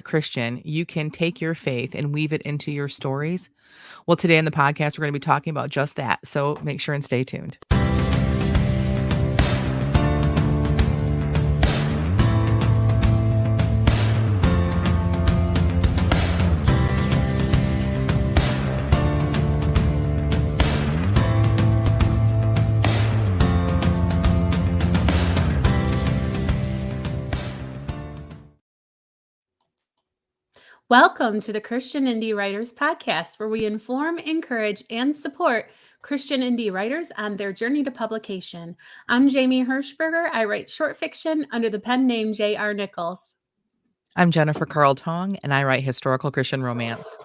Christian, you can take your faith and weave it into your stories. Well, today in the podcast, we're going to be talking about just that. So make sure and stay tuned. Welcome to the Christian Indie Writers Podcast, where we inform, encourage, and support Christian indie writers on their journey to publication. I'm Jamie Hirschberger. I write short fiction under the pen name J.R. Nichols. I'm Jennifer Carl Tong, and I write historical Christian romance.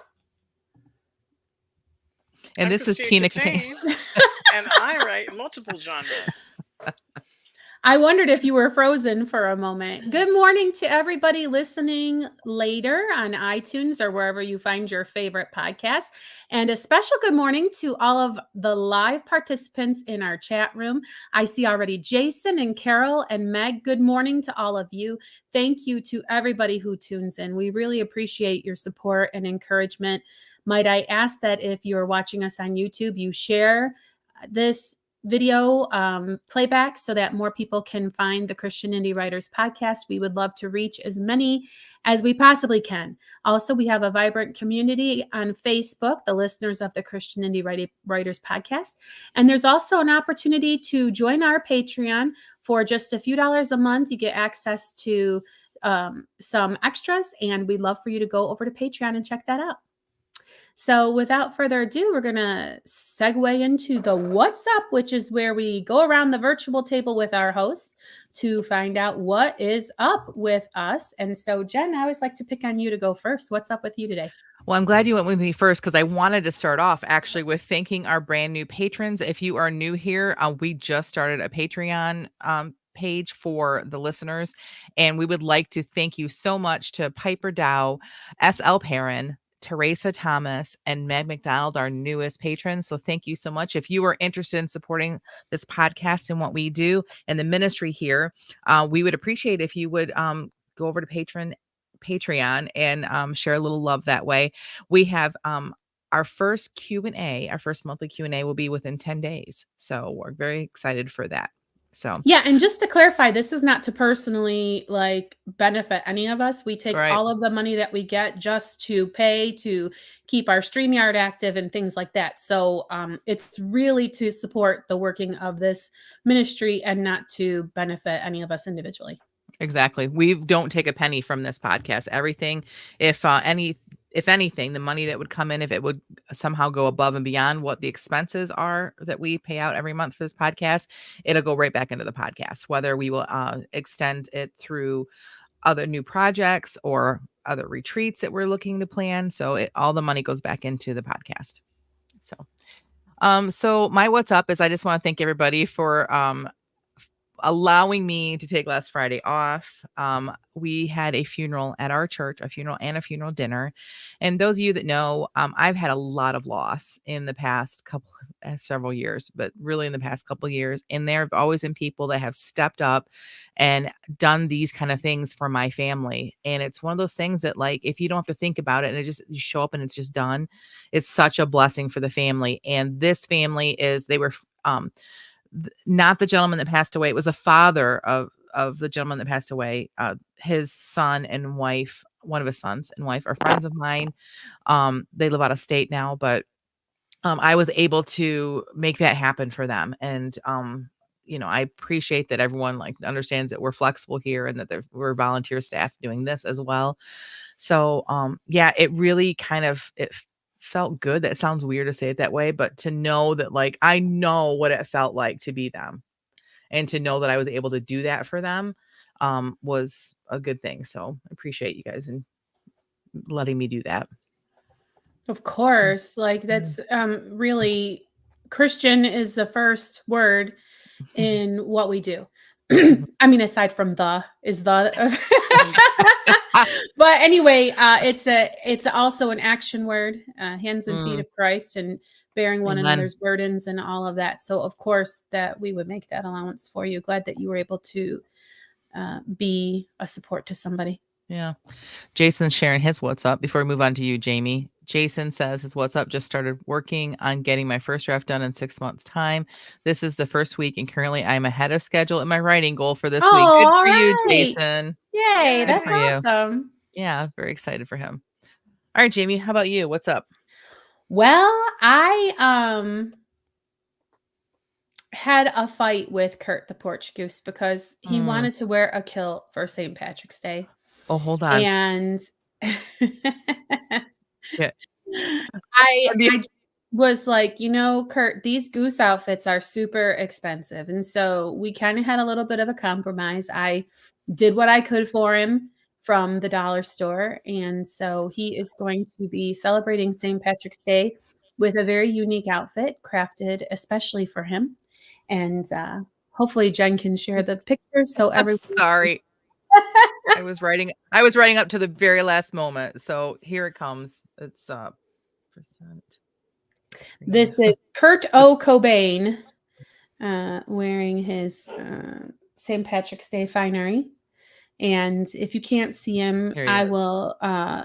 And I'm this Christine is Tina Catane, and I write multiple genres. I wondered if you were frozen for a moment. Good morning to everybody listening later on iTunes or wherever you find your favorite podcast. And a special good morning to all of the live participants in our chat room. I see already Jason and Carol and Meg. Good morning to all of you. Thank you to everybody who tunes in. We really appreciate your support and encouragement. Might I ask that if you're watching us on YouTube, you share this video playback so that more people can find the Christian Indie Writers Podcast. We would love to reach as many as we possibly can. Also, we have a vibrant community on Facebook, the listeners of the Christian Indie Writers Podcast. And there's also an opportunity to join our Patreon. For just a few dollars a month, you get access to some extras, and we'd love for you to go over to Patreon and check that out. So without further ado, we're going to segue into the What's Up, which is where we go around the virtual table with our hosts to find out what is up with us. And so, Jen, I always like to pick on you to go first. What's up with you today? Well, I'm glad you went with me first because I wanted to start off actually with thanking our brand new patrons. If you are new here, we just started a Patreon page for the listeners, and we would like to thank you so much to Piper Dow, S.L. Perrin, Teresa Thomas, and Meg McDonald, our newest patrons. So thank you so much. If you are interested in supporting this podcast and what we do and the ministry here, we would appreciate if you would go over to Patreon and share a little love that way. We have our first Q&A, our first monthly Q&A will be within 10 days. So we're very excited for that. So yeah, and just to clarify, this is not to personally benefit any of us. We take all of the money that we get just to pay to keep our StreamYard active and things like that. So it's really to support the working of this ministry and not to benefit any of us individually. Exactly. We don't take a penny from this podcast. Everything, if anything, the money that would come in, if it would somehow go above and beyond what the expenses are that we pay out every month for this podcast, it'll go right back into the podcast, whether we will extend it through other new projects or other retreats that we're looking to plan. So all the money goes back into the podcast. So my what's up is I just want to thank everybody for allowing me to take last Friday off. We had a funeral at our church, a funeral and a funeral dinner. And those of you that know, I've had a lot of loss in the past several years, but really in the past couple of years. And there have always been people that have stepped up and done these kind of things for my family. And it's one of those things that, like, if you don't have to think about it and you show up and it's just done, it's such a blessing for the family. And this family they were, not the gentleman that passed away. It was a father of the gentleman that passed away. His son and wife, one of his sons and wife, are friends of mine. They live out of state now, but I was able to make that happen for them. And I appreciate that everyone understands that we're flexible here and that we're volunteer staff doing this as well. So it really it felt good. That sounds weird to say it that way, but to know that I know what it felt like to be them, and to know that I was able to do that for them was a good thing. So I appreciate you guys and letting me do that. Of course, that's really, Christian is the first word in what we do. I mean, aside from but anyway, it's also an action word, hands and feet of Christ, and bearing one another's burdens and all of that. So of course that we would make that allowance for you. Glad that you were able to be a support to somebody. Yeah. Jason's sharing his what's up before we move on to you, Jamie. Jason says his what's up just started working on getting my first draft done in 6 months' time. This is the first week, and currently I'm ahead of schedule in my writing goal for this week. Oh, Good all for you, right. Jason. Yay, Good that's for Yay. you. awesome. Yeah, very excited for him. All right, Jamie, how about you? What's up? Well, I had a fight with Kurt the Porch Goose because he Mm. wanted to wear a kilt for St. Patrick's Day. Oh, hold on. And Yeah. I I'm being- I was like, Kurt, these goose outfits are super expensive. And so we kind of had a little bit of a compromise. I did what I could for him from the dollar store. And so he is going to be celebrating St. Patrick's Day with a very unique outfit crafted especially for him. And hopefully Jen can share the pictures so I'm everyone. sorry. I was writing up to the very last moment. So here it comes. It's percent. This is Kurt O. Cobain wearing his St. Patrick's Day finery. And if you can't see him, Here he I is. will,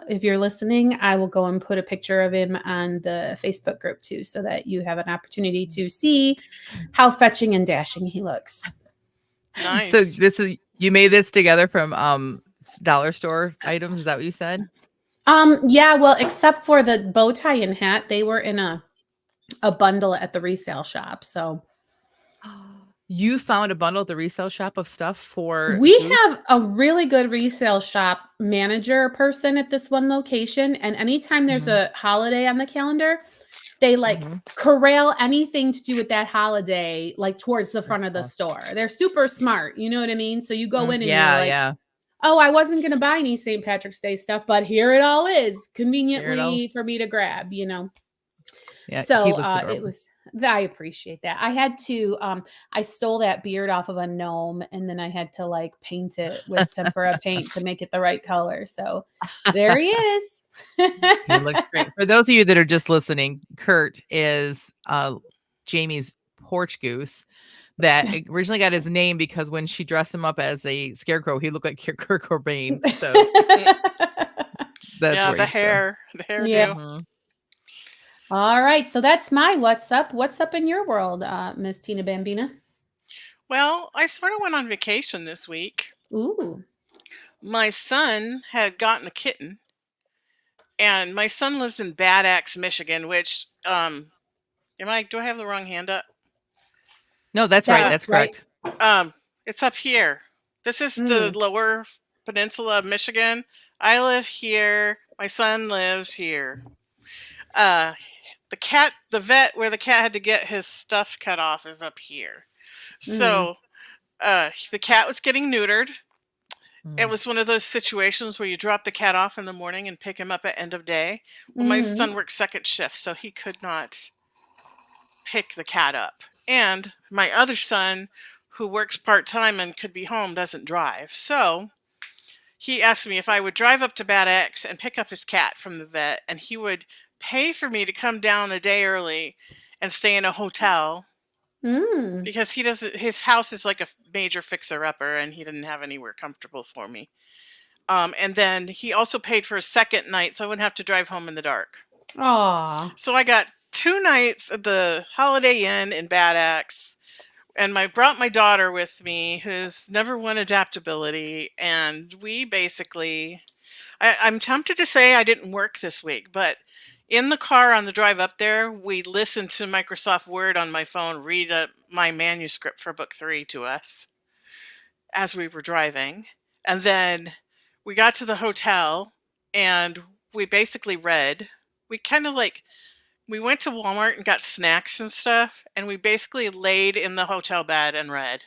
if you're listening, I will go and put a picture of him on the Facebook group too, so that you have an opportunity to see how fetching and dashing he looks. So Nice. you made this together from dollar store items, is that what you said? Yeah, well, except for the bow tie and hat, they were in a bundle at the resale shop. So You found a bundle at the resale shop of stuff for we Goose? have a really good resale shop manager person at this one location. And anytime there's Mhm. a holiday on the calendar, they Mhm. corral anything to do with that holiday, towards the front That's of the cool. store. They're super smart. You know what I mean? So you go in and you're Yeah, like, yeah. oh, I wasn't going to buy any St. Patrick's Day stuff, but here it all is Here it all. conveniently for me to grab. Yeah, he So looks it adorable. was, I appreciate that. I had to, I stole that beard off of a gnome and then I had to paint it with tempera paint to make it the right color. So there he is. He looks great. For those of you that are just listening, Kurt is Jamie's porch goose that originally got his name because when she dressed him up as a scarecrow, he looked like Kurt Cobain. So that's Yeah, where he's from. the Yeah. hairdo. Mhm. All right. So that's my what's up. What's up in your world, Miss Tina Bambina? Well, I sort of went on vacation this week. Ooh. My son had gotten a kitten, and my son lives in Bad Axe, Michigan, which do I have the wrong hand up? No, that's right. That's Uh That's right. correct. it's up here. This is the Mm. lower peninsula of Michigan. I live here. My son lives here. Uh the vet where the cat had to get his stuff cut off is up here. Mm. So the cat was getting neutered. It Mm. was one of those situations where you drop the cat off in the morning and pick him up at end of day. Well, my Mm-hmm. son worked second shift, so he could not pick the cat up. And my other son, who works part time and could be home, doesn't drive. So he asked me if I would drive up to Bad X and pick up his cat from the vet, and he would pay for me to come down a day early and stay in a hotel Mm. because he doesn't. His house is like a major fixer upper, and he didn't have anywhere comfortable for me. And then he also paid for a second night, so I wouldn't have to drive home in the dark. Aw. So I got 2 nights at the Holiday Inn in Bad Axe, and I brought my daughter with me, who's never won adaptability, and we basically. I'm tempted to say I didn't work this week, but in the car on the drive up there, we listened to Microsoft Word on my phone read my manuscript for book 3 to us as we were driving. And then we got to the hotel and we basically read. We kind of we went to Walmart and got snacks and stuff, and we basically laid in the hotel bed and read.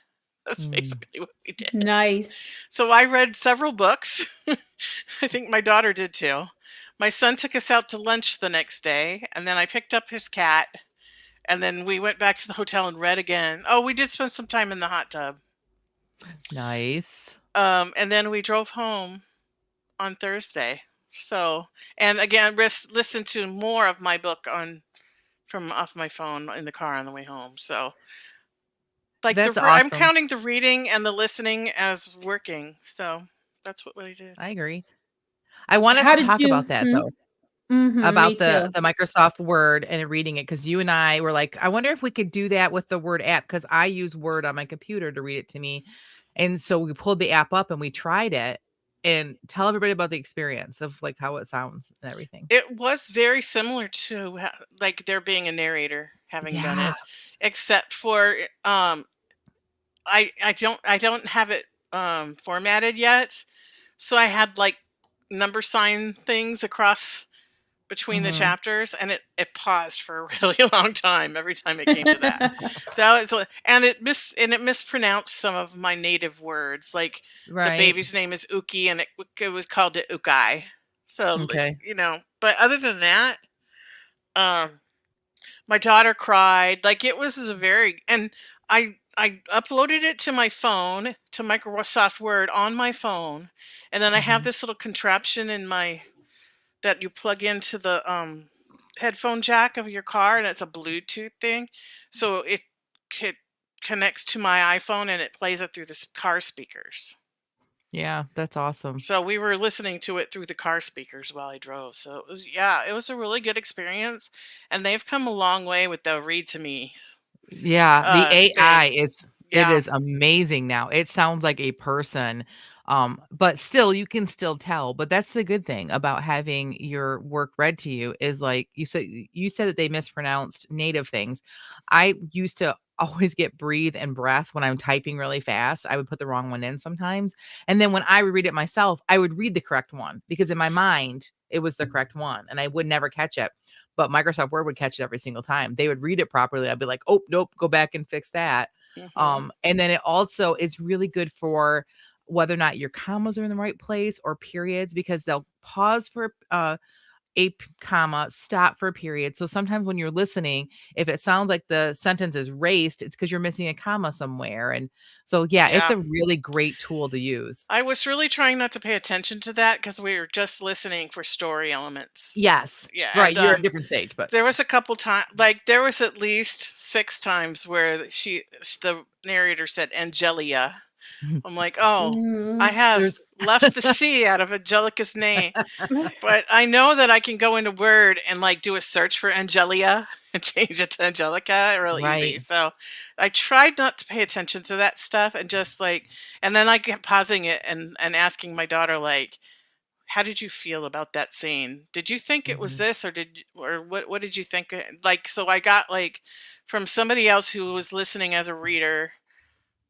That's Mm. basically what we did. Nice. So I read several books. I think my daughter did too. My son took us out to lunch the next day, and then I picked up his cat, and then we went back to the hotel and read again. Oh, we did spend some time in the hot tub. Nice. And then we drove home on Thursday. So, and again, listen to more of my book on from off my phone in the car on the way home. So, That's I'm awesome. counting the reading and the listening as working. So, That's what I did. I agree. I want us How to did talk you about that though. me About the too. Microsoft Word and reading it, because you and I were like, I wonder if we could do that with the Word app, because I use Word on my computer to read it to me. And so we pulled the app up and we tried it, and tell everybody about the experience of like how it sounds and everything. It was very similar to like there being a narrator having done Yeah. it, except for I don't have it formatted yet, so I had like number sign things across between the Mhm. chapters, and it paused for a really long time every time it came to that. That was and it mispronounced some of my native words, like the Right. baby's name is Uki, and it was called it Ukai. So like, Okay. but other than that, um, my daughter cried. Like it was a very and I uploaded it to my phone to Microsoft Word on my phone, and then I have Mhm. this little contraption in my that you plug into the headphone jack of your car, and it's a Bluetooth thing, so it connects to my iPhone and it plays it through the car speakers. Yeah, that's awesome. So we were listening to it through the car speakers while I drove. So it was, yeah, it was a really good experience, and they've come a long way with the read to me Yeah, the AI thing. is it Yeah, is amazing now. It sounds like a person, but still, you can still tell. But that's the good thing about having your work read to you is like you said that they mispronounced native things. I used to always get breathe and breath when I'm typing really fast. I would put the wrong one in sometimes. And then when I would read it myself, I would read the correct one because in my mind it was the correct one and I would never catch it, but Microsoft Word would catch it every single time. They would read it properly. I'd be like, "Oh, nope, go back and fix that." hmm And then it also is really good for whether or not your commas are in the right place or periods, because they'll pause for comma, stop for a period. So sometimes when you're listening, if it sounds like the sentence is raced, it's because you're missing a comma somewhere. And so, yeah, it's yeah. a really great tool to use. I was really trying not to pay attention to that because we were just listening for story elements. Yes. Yeah, Right. and You're at a different stage, but there was a couple times, like there was at least 6 times where the narrator said Angelia. I'm like, oh, I Mm. have there's left the C out of Angelica's name, but I know that I can go into Word and like do a search for Angelia and change it to Angelica real easy. right. So I tried not to pay attention to that stuff and just like, and then I kept pausing it and asking my daughter like, how did you feel about that scene? Did you think it was Mhm. this, or what did you think? Like, so I got like from somebody else who was listening as a reader,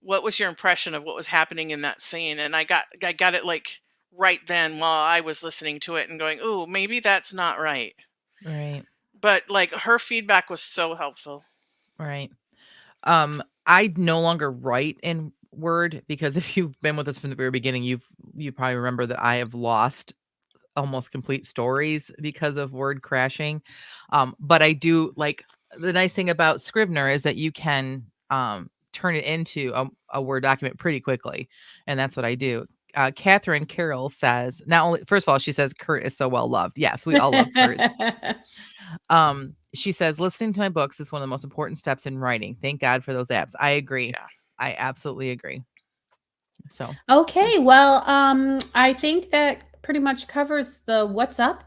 what was your impression of what was happening in that scene? And I got it like right then while I was listening to it and going, "Ooh, maybe that's not right." Right. But like her feedback was so helpful. Right. I no longer write in Word because if you've been with us from the very beginning, you probably remember that I have lost almost complete stories because of Word crashing. But I do like the nice thing about Scrivener is that you can turn it into a Word document pretty quickly, and that's what I do. Catherine Carroll says, not only first of all, she says Kurt is so well loved. Yes, we all love Kurt. She says, listening to my books is one of the most important steps in writing. Thank God for those apps. I agree. Yeah. I absolutely agree. So, yeah. Okay, well, I think that pretty much covers the what's up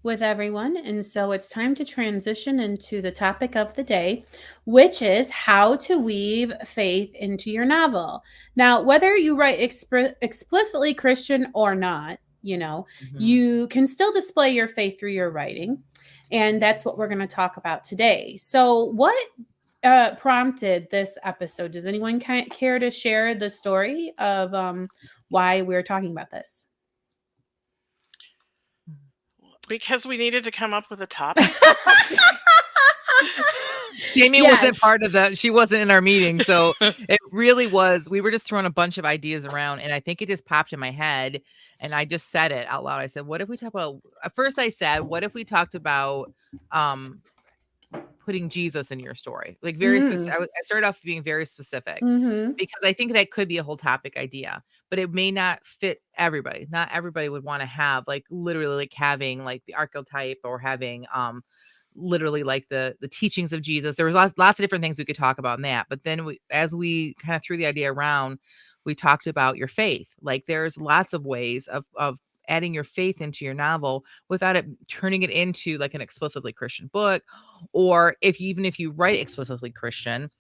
with everyone. And so it's time to transition into the topic of the day, which is how to weave faith into your novel. Now, whether you write explicitly Christian or not, Mhm. you can still display your faith through your writing. And that's what we're going to talk about today. So, what prompted this episode? Does anyone care to share the story of why we're talking about this? Because we needed to come up with a topic. Jamie wasn't Yes. part of the she wasn't in our meeting, so it really was we were just throwing a bunch of ideas around, and I think it just popped in my head, and I just said it out loud. I said, "What if we talk about" at first I said, "What if we talked about, um, putting Jesus in your story?" Like, very specific. Mm. I started off being very specific Mhm. because I think that could be a whole topic idea, but it may not fit everybody. Not everybody would wanna have, like, literally, like, having, like, the archetype or having, literally, like, the teachings of Jesus. There was lots of different things we could talk about in that, but then as we kinda threw the idea around, We talked about your faith. Like there's lots of ways of adding your faith into your novel without it turning it into like an explicitly Christian book. Or even if you write explicitly Christian,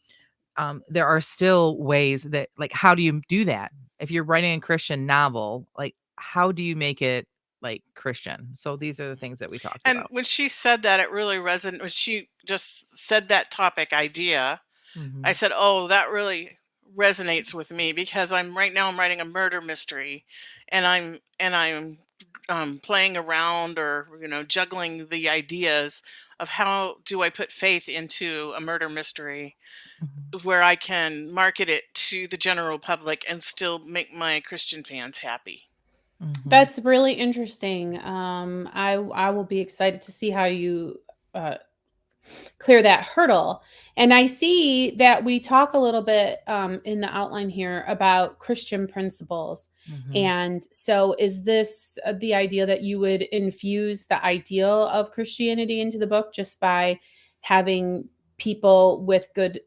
there are still ways that, like, how do you do that? If you're writing a Christian novel, like, how do you make it like Christian? So these are the things that we talked And about. when she said that, it really resonated. When she just said that topic idea, I Mhm. said, "Oh, that really resonates with me because I'm writing a murder mystery, and I'm playing around or juggling the ideas of how do I put faith into a murder mystery Mhm. where I can market it to the general public and still make my Christian fans happy." Mhm. That's really interesting. I will be excited to see how you uh, clear that hurdle. And I see that we talk a little bit in the outline here about Christian principles. Mhm. And so, is this the idea that you would infuse the ideal of Christianity into the book just by having people with good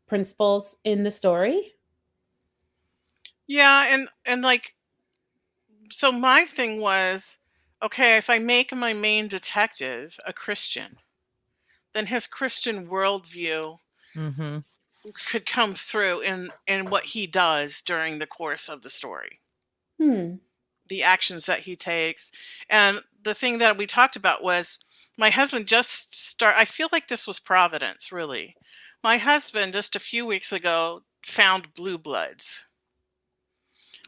principles in the story? Yeah, and like, so my thing was, okay, if I make my main detective a Christian, then his Christian worldview Mhm. could come through in what he does during the course of the story, Hmm. the actions that he takes. And the thing that we talked about was my husband just start I feel like this was providence, really. My husband just a few weeks ago found Blue Bloods.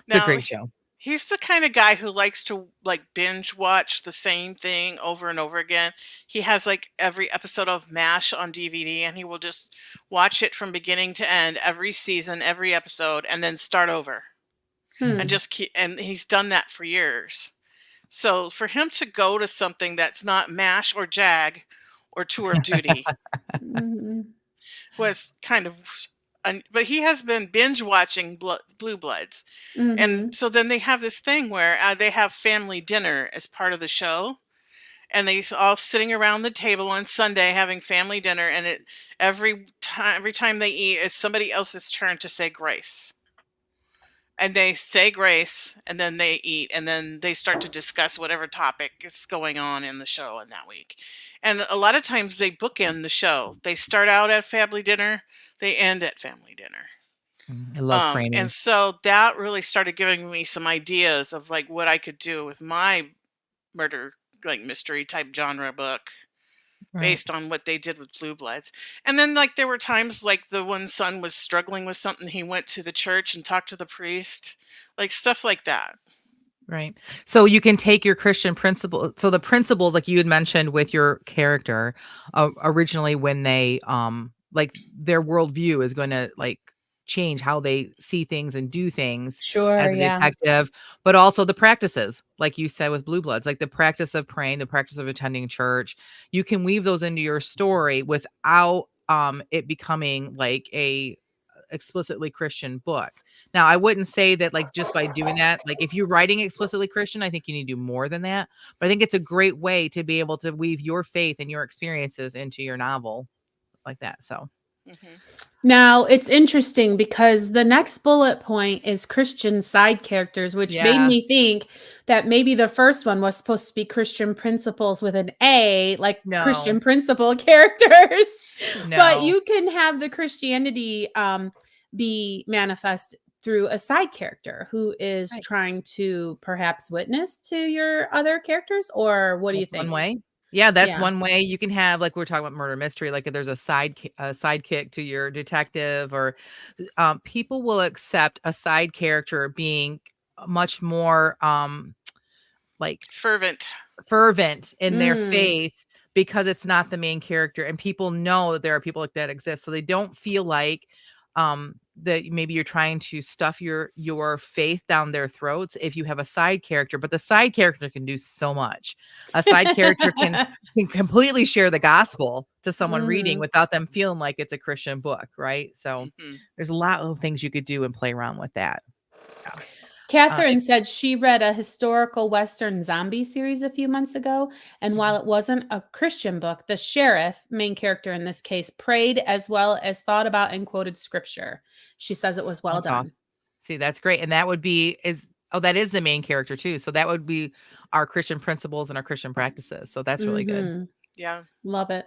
It's a Now, great show. he's the kind of guy who likes to like binge watch the same thing over and over again. He has like every episode of MASH on DVD, and he will just watch it from beginning to end, every season, every episode, and then start over. And Hmm. just keep, and he's done that for years. So for him to go to something that's not MASH or JAG or Tour of Duty Mhm. was kind of but he has been binge watching Blue Bloods. And Mhm. so then they have this thing where they have family dinner as part of the show, and all sitting around the table on Sunday having family dinner, and it every time they eat, it's somebody else's turn to say grace. And they say grace, and then they eat, and then they start to discuss whatever topic is going on in the show in that week. And a lot of times they bookend the show. They start out at family dinner, they end at family dinner. I love And framing. so that really started giving me some ideas of like what I could do with my murder, like mystery type genre book Right. based on what they did with Blue Bloods. And then like there were times like the one son was struggling with something, he went to the church and talked to the priest, like stuff like that. Right. So you can take your Christian principle. So the principles, like you had mentioned with your character, originally when they, like their worldview is going to like change how they see things and do things Sure, as a yeah. detective, but also the practices, like you said with Blue Bloods, like the practice of praying, the practice of attending church. You can weave those into your story without it becoming like a explicitly Christian book. Now, I wouldn't say that like just by doing that, like if you're writing explicitly Christian, I think you need to do more than that. But I think it's a great way to be able to weave your faith and your experiences into your novel like that. So, Hmm. Now, it's interesting because the next bullet point is Christian side characters, which made yeah, me think that maybe the first one was supposed to be Christian principles with an A, like no, Christian principle characters. But no, you can have the Christianity be manifest through a side character who is right. trying to perhaps witness to your other characters, or what do you That's one think? way. Yeah, that's Yeah. one way. You can have like we are talking about murder mystery, like if there's a sidekick to your detective, or people will accept a side character being much more like Fervent. fervent in their Mm. faith because it's not the main character, and people know that there are people like that exist, so they don't feel like that maybe you're trying to stuff your faith down their throats if you have a side character. But the side character can do so much. A side character can completely share the gospel to someone reading Mhm. without them feeling like it's a Christian book, right? So Hmm. there's a lot of things you could do and play around with that. Yeah. Catherine said she read a historical Western zombie series a few months ago. And while Mhm. it wasn't a Christian book, the sheriff, main character in this case, prayed as well as thought about and quoted scripture. She says it was well That's done. awesome. See, that's great, and that would be is oh, that is the main character too, so that would be our Christian principles and our Christian practices, so that's really good. Mhm. Yeah. Love it.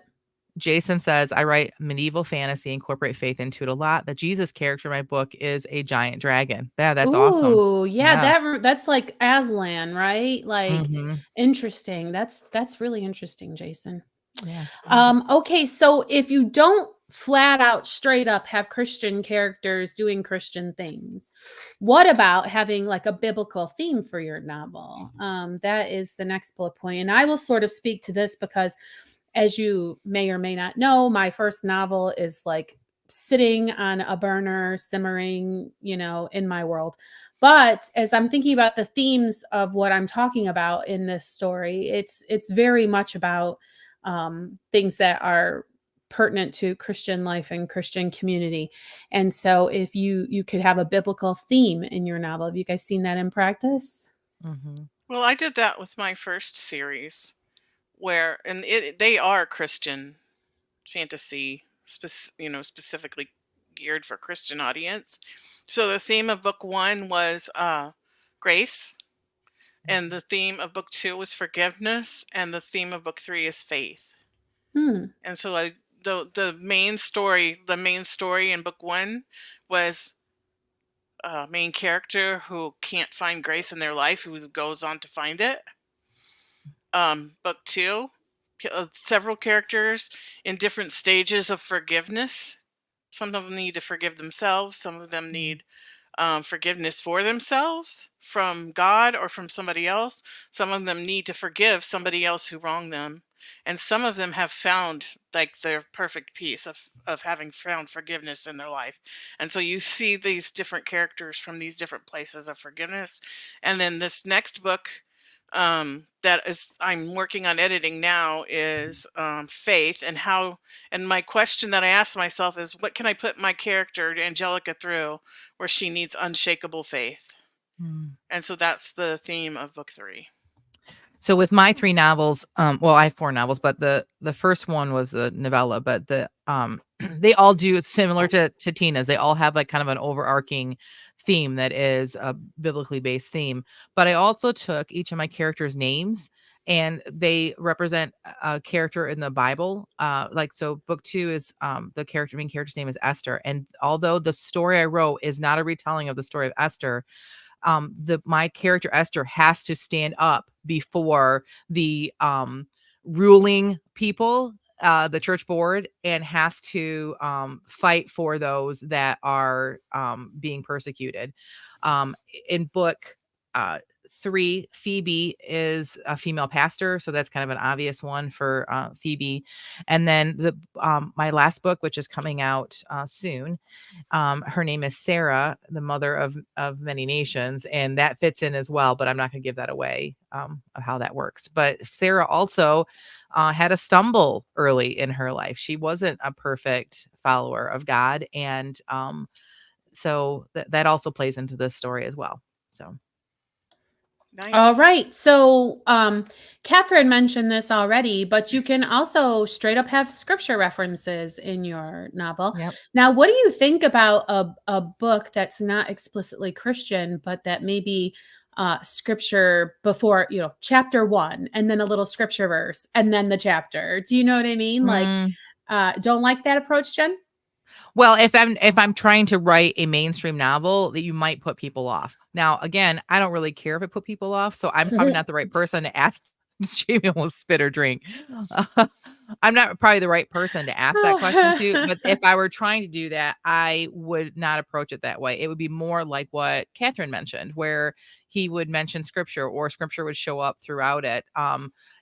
Jason says, "I write medieval fantasy, incorporate faith into it a lot. The Jesus character in my book is a giant dragon." Yeah, that's awesome. Ooh, yeah, Yeah. that's like Aslan, right? Like, Mhm. interesting. That's really interesting, Jason. Yeah. Yeah. Okay, so if you don't flat out straight up have Christian characters doing Christian things, what about having like a biblical theme for your novel? That is the next bullet point. And I will sort of speak to this because, as you may or may not know, my first novel is like sitting on a burner, simmering, in my world. But as I'm thinking about the themes of what I'm talking about in this story, it's very much about things that are pertinent to Christian life and Christian community. And so, if you could have a biblical theme in your novel, have you guys seen that in practice? Mhm. Well, I did that with my first series, where and they are Christian fantasy, specifically geared for Christian audience. So the theme of book one was grace, and the theme of book two was forgiveness, and the theme of book three is faith. Hmm. And so the main story in book one was a main character who can't find grace in their life, who goes on to find it. Book two, several characters in different stages of forgiveness. Some of them need to forgive themselves. Some of them Mhm. need forgiveness for themselves from God or from somebody else. Some of them need to forgive somebody else who wronged them. And some of them have found like their perfect peace of having found forgiveness in their life. And so you see these different characters from these different places of forgiveness. And then this next book that is I'm working on editing now is faith and my question that I ask myself is what can I put my character Angelica through where she needs unshakable faith. Mm. And so that's the theme of book three. So with my 3 novels, well, I have 4 novels, but the first one was the novella, but they all do it's similar to Tina's. They all have, like, kind of an overarching theme that is a biblically based theme, but I also took each of my characters' names, and they represent a character in the Bible. Like, so book 2 is, the main character's name is Esther, and although the story I wrote is not a retelling of the story of Esther, the my character Esther has to stand up before the ruling people, the church board, and has to fight for those that are being persecuted. In book uh, 3, Phoebe is a female pastor, so that's kind of an obvious one for Phoebe. And then my last book, which is coming out soon, her name is Sarah, the mother of many nations, and that fits in as well. But I'm not going to give that away of how that works. But Sarah also had a stumble early in her life. She wasn't a perfect follower of God, and so that also plays into this story as well. So All Nice. right. So, Catherine mentioned this already, but you can also straight up have scripture references in your novel. yep. Now, what do you think about a book that's not explicitly Christian, but that maybe scripture before, chapter one, and then a little scripture verse, and then the chapter? Do you know what I mean? Like, Mm. don't like that approach, Jen? Well, if I'm trying to write a mainstream novel, that you might put people off. Now, again, I don't really care if it put people off, so I'm probably not the right person to ask. Jamie almost spit her drink. I'm not probably the right person to ask that question to, but if I were trying to do that, I would not approach it that way. It would be more like what Catherine mentioned, where he would mention scripture or scripture would show up throughout it.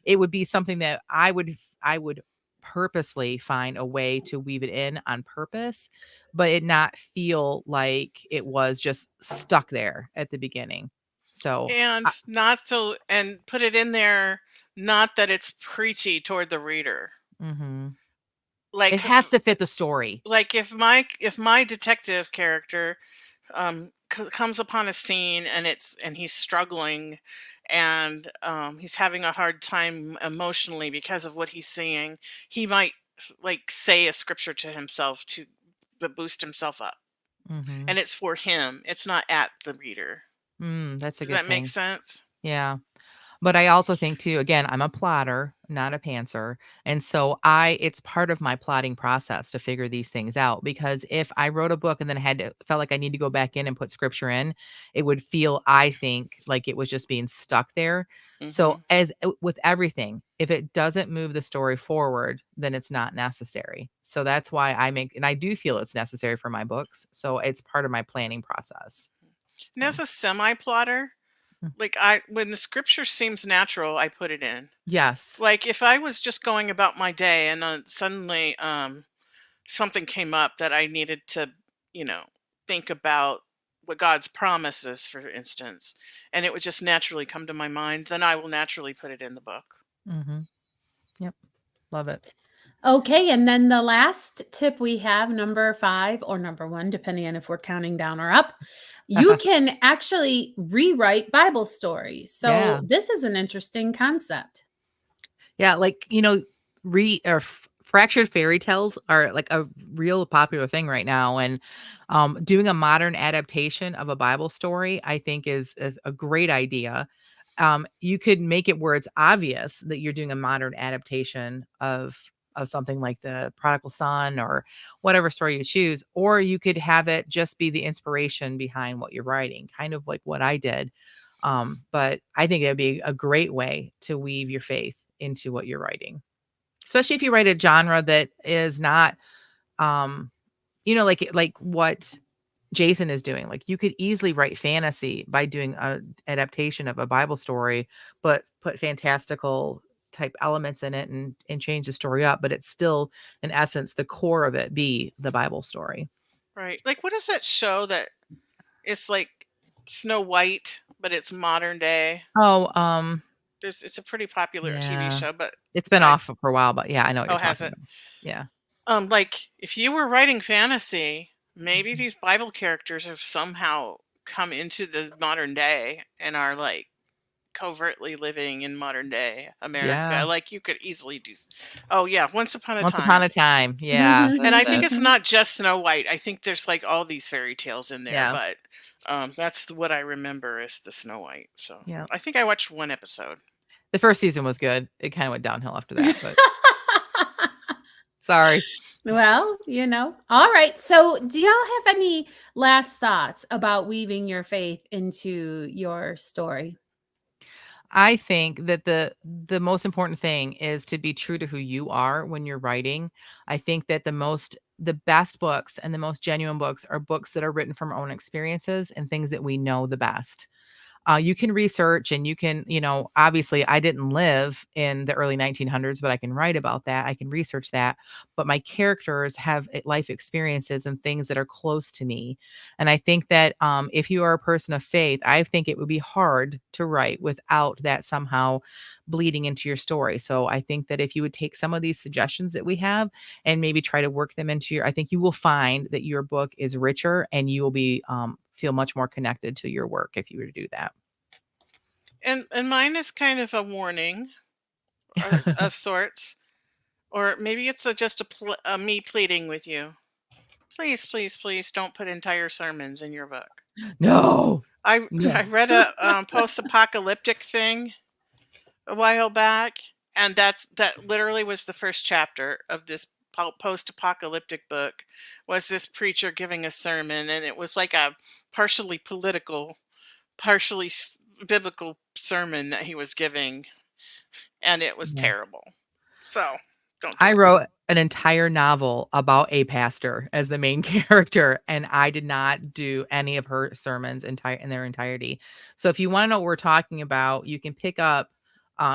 It would be something that I would purposely find a way to weave it in on purpose, but it not feel like it was just stuck there at the beginning. So, And I not so and put it in there not that it's preachy toward the reader. mhm. It Like has to fit the story. if my detective character comes upon a scene and he's struggling and he's having a hard time emotionally because of what he's seeing, he might like say a scripture to himself to boost himself up. Mhm. and it's for him. It's not at the reader. That's a Does good that make thing. sense? Yeah. But I also think too, again, I'm a plotter, not a pantser. And so it's part of my plotting process to figure these things out because if I wrote a book and then felt like I need to go back in and put scripture in, it would feel, I think, like it was just being stuck there. So Mhm. with everything, if it doesn't move the story forward, then it's not necessary. So that's why and I do feel it's necessary for my books. So it's part of my planning process. And as So, a semi-plotter, mm, when the scripture seems natural, I put it in. yes. Like if I was just going about my day and suddenly something came up that I needed to, you know, think about what God's promises, for instance, and it would just naturally come to my mind, then I will naturally put it in the book. Hmm. Yep. Love it. Okay, and then the last tip we have, number 5 or number 1, depending on if we're counting down or up, you can actually rewrite Bible stories. So Yeah. this is an interesting concept. Yeah, like, fractured fairy tales are like a real popular thing right now, and doing a modern adaptation of a Bible story, I think is a great idea. You could make it where it's obvious that you're doing a modern adaptation of something like the prodigal son or whatever story you choose, or you could have it just be the inspiration behind what you're writing, kind of like what I did. But I think that'd be a great way to weave your faith into what you're writing, especially if you write a genre that is not, um, like what Jason is doing. Like you could easily write fantasy by doing a adaptation of a Bible story, but put fantastical type elements in it and change the story up. But it's still, in essence, the core of it be the Bible story. Right. Like what is that show that is like Snow White, but it's modern day? Oh, It's a pretty popular TV yeah, show, but it's been I off for a while, but yeah, I know what you're oh, has talking it? about. Yeah. Like if you were writing fantasy, maybe these Bible characters have somehow come into the modern day and are like covertly living in modern day America. Yeah. Like you could easily oh yeah, Once Upon a Once Upon Time. a Time. Yeah, Mhm, And that's I mhm, think it. it's mhm. not just Snow White. I think there's like all these fairy tales in there, Yeah. but that's what I remember is the Snow White. So Yeah. I think I watched one episode. The first season was good. It kinda went downhill after that, but sorry. Well, All right. So, do y'all have any last thoughts about weaving your faith into your story? I think that the most important thing is to be true to who you are when you're writing. I think that the best books and the most genuine books are books that are written from our own experiences and things that we know the best. You can research and you can, obviously I didn't live in the early 1900s, but I can write about that. I can research that. But my characters have life experiences and things that are close to me. And I think that if you are a person of faith, I think it would be hard to write without that somehow bleeding into your story. So I think that if you would take some of these suggestions that we have and maybe try to work them I think you will find that your book is richer and you will be feel much more connected to your work if you were to do that. And mine is kind of a warning or of sorts, or maybe it's a me pleading with you. Please, please, please don't put entire sermons in your book. No. I No. read a post-apocalyptic thing a while back, and that literally was the first chapter of this post-apocalyptic book. Was this preacher giving a sermon, and it was like a partially political, partially biblical sermon that he was giving, and it was Yes. terrible. So don't do I it. wrote an entire novel about a pastor as the main character, and I did not do any of her sermons in their entirety. So if you wanna know what we're talking about, you can pick up,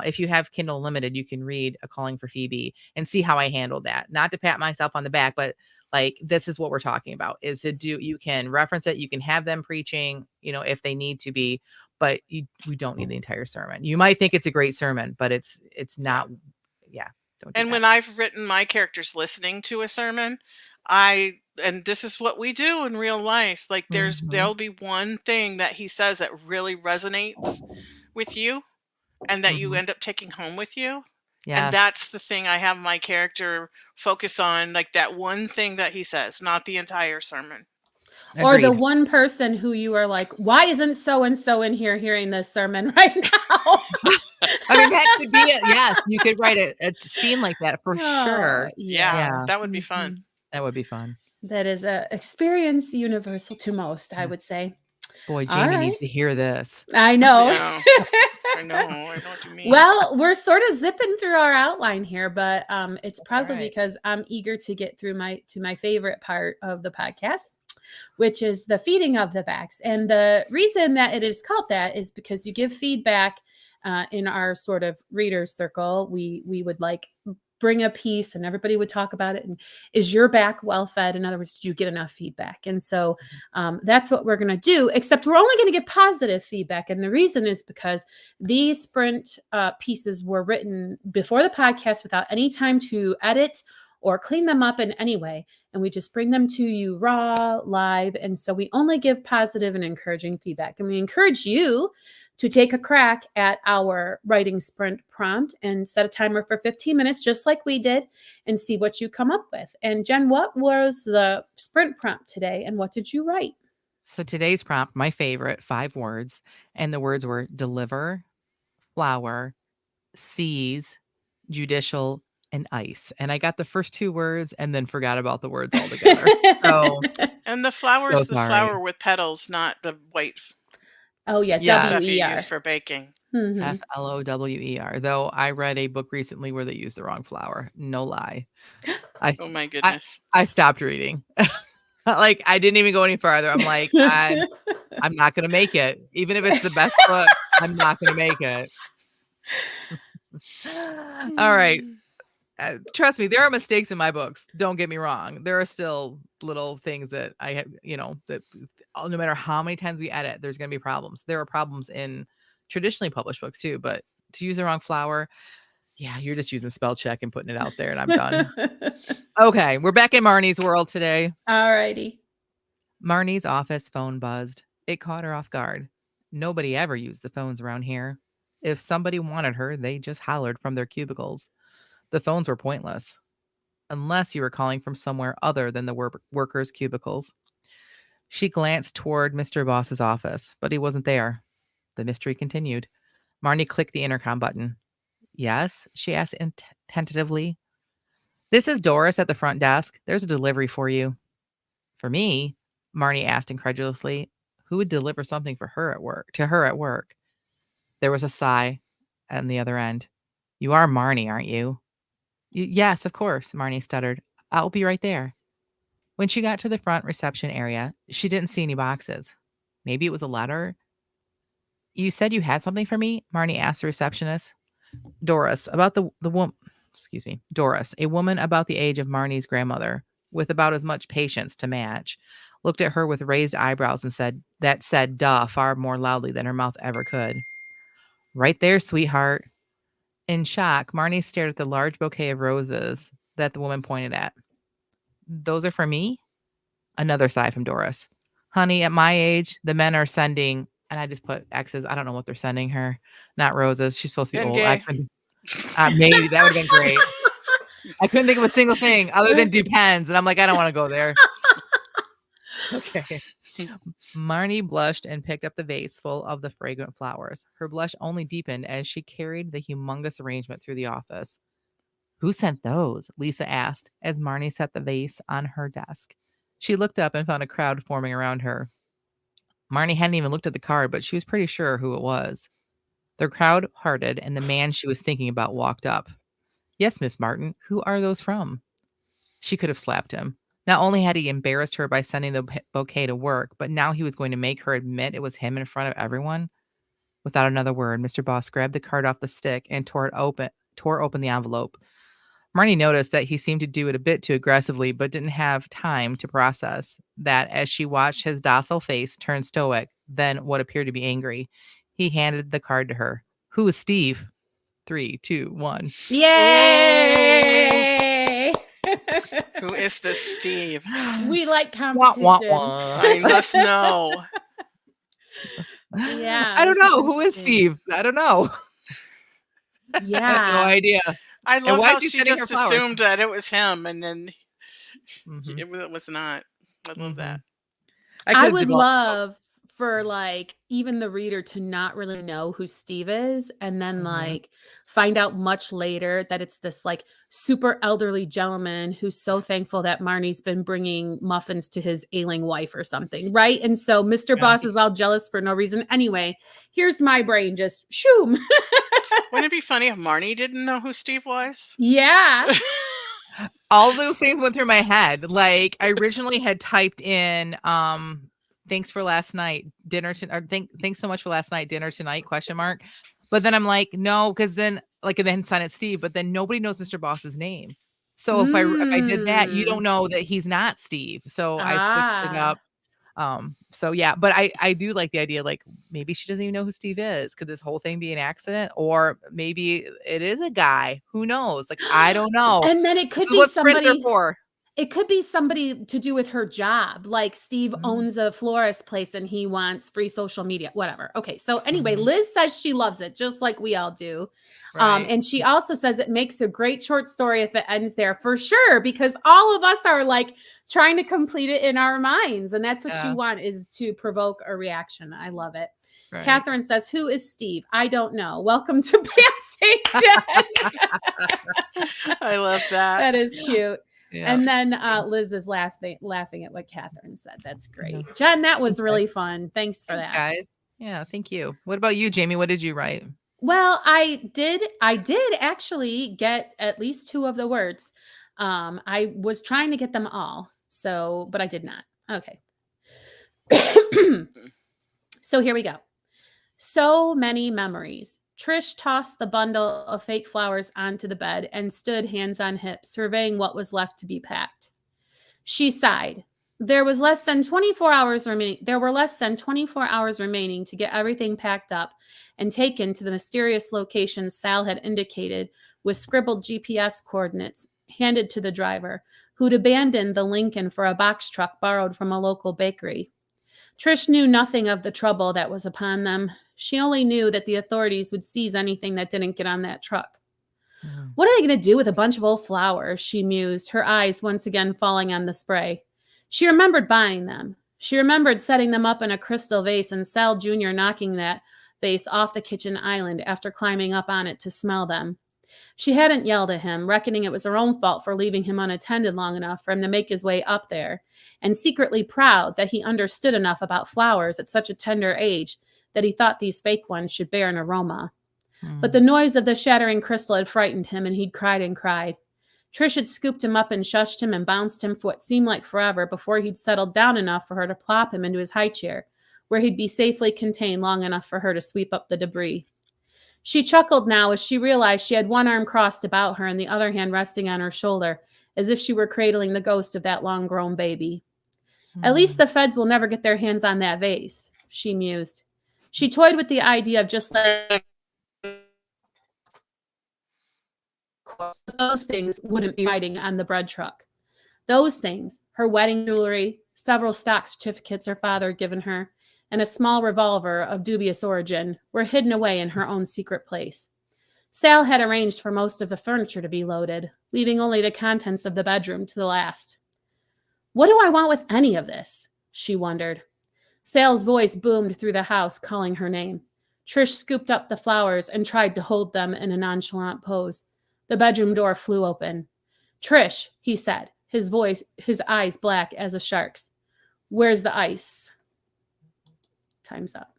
if you have Kindle Unlimited, you can read A Calling for Phoebe and see how I handled that. Not to pat myself on the back, but, like, this is what we're talking about, is to do you can reference it, you can have them preaching, if they need to be, but we don't need the entire sermon. You might think it's a great sermon, but it's Yeah. not. Yeah, don't do And that. when I've written my characters listening to a sermon, and this is what we do in real life. Like Mhm, there'll be one thing that he says that really resonates with you and that you mhm. end up taking home with you. And Yes. that's the thing I have my character focus on, like that one thing that he says, not the entire sermon. Or the Agreed. one person who you are like, why isn't so and so in here hearing this sermon right now? I mean, that could be it. Yes, you could write a scene like that for Oh, sure. Yeah, yeah. Yeah, that would be fun. Mhm. that would be fun. That is a experience universal to most, I Yeah. would say. Boy, All Jamie right. needs to hear this. I know. Yeah, I know what you mean. Well, we're sort of zipping through our outline here, but it's That's all probably right. because I'm eager to get through my favorite part of the podcast, which is the feeding of the backs. And the reason that it is called that is because you give feedback in our sort of readers circle. We would like bring a piece and everybody would talk about it. And is your back well fed? In other words, did you get enough feedback? And so that's what we're going to do, except we're only going to give positive feedback. And the reason is because these sprint pieces were written before the podcast without any time to edit or clean them up in any way. And we just bring them to you raw, live. And so we only give positive and encouraging feedback. And we encourage you to take a crack at our writing sprint prompt and set a timer for 15 minutes, just like we did, and see what you come up with. And Jen, what was the sprint prompt today and what did you write? So today's prompt, my favorite, 5 words, and the words were deliver, flower, seize, judicial, and ice. And I got the first 2 words and then forgot about the words altogether. So, And the flower so is the sorry. flower with petals, not the white Oh, yeah, Yeah, stuff you use WER. for baking. Mhm. flower. Though I read a book recently where they used the wrong flower. No lie. I Oh st- my I, goodness. I stopped reading. Like I didn't even go any farther. I'm like, I'm not gonna make it. Even if it's the best book, I'm not gonna make it. All right. Hmm. Trust me, there are mistakes in my books. Don't get me wrong. There are still little things that I have, that no matter how many times we edit, there's going to be problems. There are problems in traditionally published books too, but to use the wrong flower, yeah, you're just using spell check and putting it out there and I'm done. Okay, we're back in Marnie's world today. All righty. Marnie's office phone buzzed. It caught her off guard. Nobody ever used the phones around here. If somebody wanted her, they just hollered from their cubicles. The phones were pointless, unless you were calling from somewhere other than the workers' cubicles. She glanced toward Mr. Boss's office, but he wasn't there. The mystery continued. Marnie clicked the intercom button. Yes, she asked tentatively. This is Doris at the front desk. There's a delivery for you. For me? Marnie asked incredulously. Who would deliver something for her at work? To her at work. There was a sigh on the other end. You are Marnie, aren't you? Yes, of course, Marnie stuttered. I'll be right there. When she got to the front reception area, she didn't see any boxes. Maybe it was a letter. You said you had something for me? Marnie asked the receptionist. Doris, about the woman, excuse me, Doris, a woman about the age of Marnie's grandmother, with about as much patience to match, looked at her with raised eyebrows and said duh far more loudly than her mouth ever could. Right there, sweetheart. In shock, Marnie stared at the large bouquet of roses that the woman pointed at. Those are for me? Another sigh from Doris. Honey, at my age, the men are sending, and I just put X's. I don't know what they're sending her. Not roses. She's supposed to be Getting old. gay. Maybe that would have been great. I couldn't think of a single thing other than depends. And I'm like, I don't want to go there. Okay. Marnie blushed and picked up the vase full of the fragrant flowers. Her blush only deepened as she carried the humongous arrangement through the office. Who sent those? Lisa asked as Marnie set the vase on her desk. She looked up and found a crowd forming around her. Marnie hadn't even looked at the card, but she was pretty sure who it was. The crowd parted, and the man she was thinking about walked up. Yes, Miss Martin, who are those from? She could have slapped him. Not only had he embarrassed her by sending the bouquet to work, but now he was going to make her admit it was him in front of everyone. Without another word, Mr. Boss grabbed the card off the stick and tore open the envelope. Marnie noticed that he seemed to do it a bit too aggressively, but didn't have time to process that as she watched his docile face turn stoic, then what appeared to be angry. He handed the card to her. Who is Steve? 3, 2, 1. Yay! Who is this Steve? We like Wah, wah, competition. wah. I must know. Yeah, I don't this is know. Who is interesting. Steve? I don't know. I have no Yeah. idea. I And love why how is he she sending her just flowers? assumed that it was him, and then Mhm, it was not. I love mhm. that. I could I have would developed. love for, like, even the reader to not really know who Steve is, and then, Mhm. like, find out much later that it's this, like, super elderly gentleman who's so thankful that Marnie's been bringing muffins to his ailing wife or something, right? And so Mr. Yeah. Boss is all jealous for no reason. Anyway, here's my brain just shoom. Wouldn't it be funny if Marnie didn't know who Steve was? Yeah. All those things went through my head. Like, I originally had typed in, "Thanks for last night, dinner to," or "Thanks so much for last night, dinner tonight?" Question mark. But then I'm like, no, because then, like, and then sign it Steve, but then nobody knows Mr. Boss's name. So if I did that, you don't Mm. know that he's not Steve. So I switched it Ah. up. So yeah, but I do like the idea, like, maybe she doesn't even know who Steve is. Could this whole thing be an accident? Or maybe it is a guy. Who knows? Like, I don't know. And then it This could is be what sprints are somebody for. It could be somebody to do with her job, like Steve Mhm, owns a florist place and he wants free social media, whatever. Okay, so anyway, mhm, Liz says she loves it, just like we all do. right. And she also says it makes a great short story if it ends there for sure, because all of us are like trying to complete it in our minds. And that's what you Yeah, want is to provoke a reaction. I love it. right. Catherine says, "Who is Steve? I don't know. Welcome to Pam St. John." I love that. That is cute. Yeah. And then Liz is laughing at what Catherine said. That's Yeah. great. Jen, that was Okay. really fun. Thanks for Thanks, that. guys. Yeah, thank you. What about you, Jamie? What did you write? Well, I did actually get at least two of the words. I was trying to get them all. So, but I did not. Okay. So here we go. So many memories. Trish tossed the bundle of fake flowers onto the bed and stood hands on hips, surveying what was left to be packed. She sighed. There were less than 24 hours remaining to get everything packed up and taken to the mysterious locations Sal had indicated with scribbled GPS coordinates handed to the driver, who'd abandoned the Lincoln for a box truck borrowed from a local bakery. Trish knew nothing of the trouble that was upon them. She only knew that the authorities would seize anything that didn't get on that truck. Mm. What are they going to do with a bunch of old flowers? She mused, her eyes once again falling on the spray. She remembered buying them. She remembered setting them up in a crystal vase and Sal Jr. knocking that vase off the kitchen island after climbing up on it to smell them. She hadn't yelled at him, reckoning it was her own fault for leaving him unattended long enough for him to make his way up there, and secretly proud that he understood enough about flowers at such a tender age that he thought these fake ones should bear an aroma. But the Mm. noise of the shattering crystal had frightened him, and he'd cried and cried. Trish had scooped him up and shushed him and bounced him for what seemed like forever before he'd settled down enough for her to plop him into his high chair, where he'd be safely contained long enough for her to sweep up the debris. She chuckled now as she realized she had one arm crossed about her and the other hand resting on her shoulder, as if she were cradling the ghost of that long-grown baby. At least Mm. the feds will never get their hands on that vase, she mused. She toyed with the idea of just letting those things wouldn't be riding on the bread truck. Those things, her wedding jewelry, several stock certificates her father had given her, and a small revolver of dubious origin, were hidden away in her own secret place. Sal had arranged for most of the furniture to be loaded, leaving only the contents of the bedroom to the last. What do I want with any of this? She wondered. Sal's voice boomed through the house, calling her name. Trish scooped up the flowers and tried to hold them in a nonchalant pose. The bedroom door flew open. "Trish," he said, his eyes black as a shark's. "Where's the ice?" Time's up.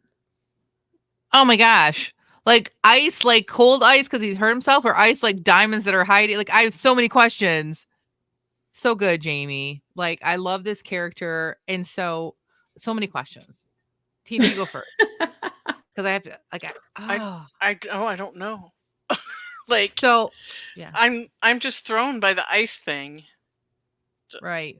Oh my gosh. Like ice, like cold ice because he hurt himself, or ice like diamonds that are hiding. Like, I have so many questions. So good, Jamie. Like, I love this character, and so many questions. Tina, you go first because I have to. Like, I I don't know. Like, so yeah, I'm just thrown by the ice thing. right.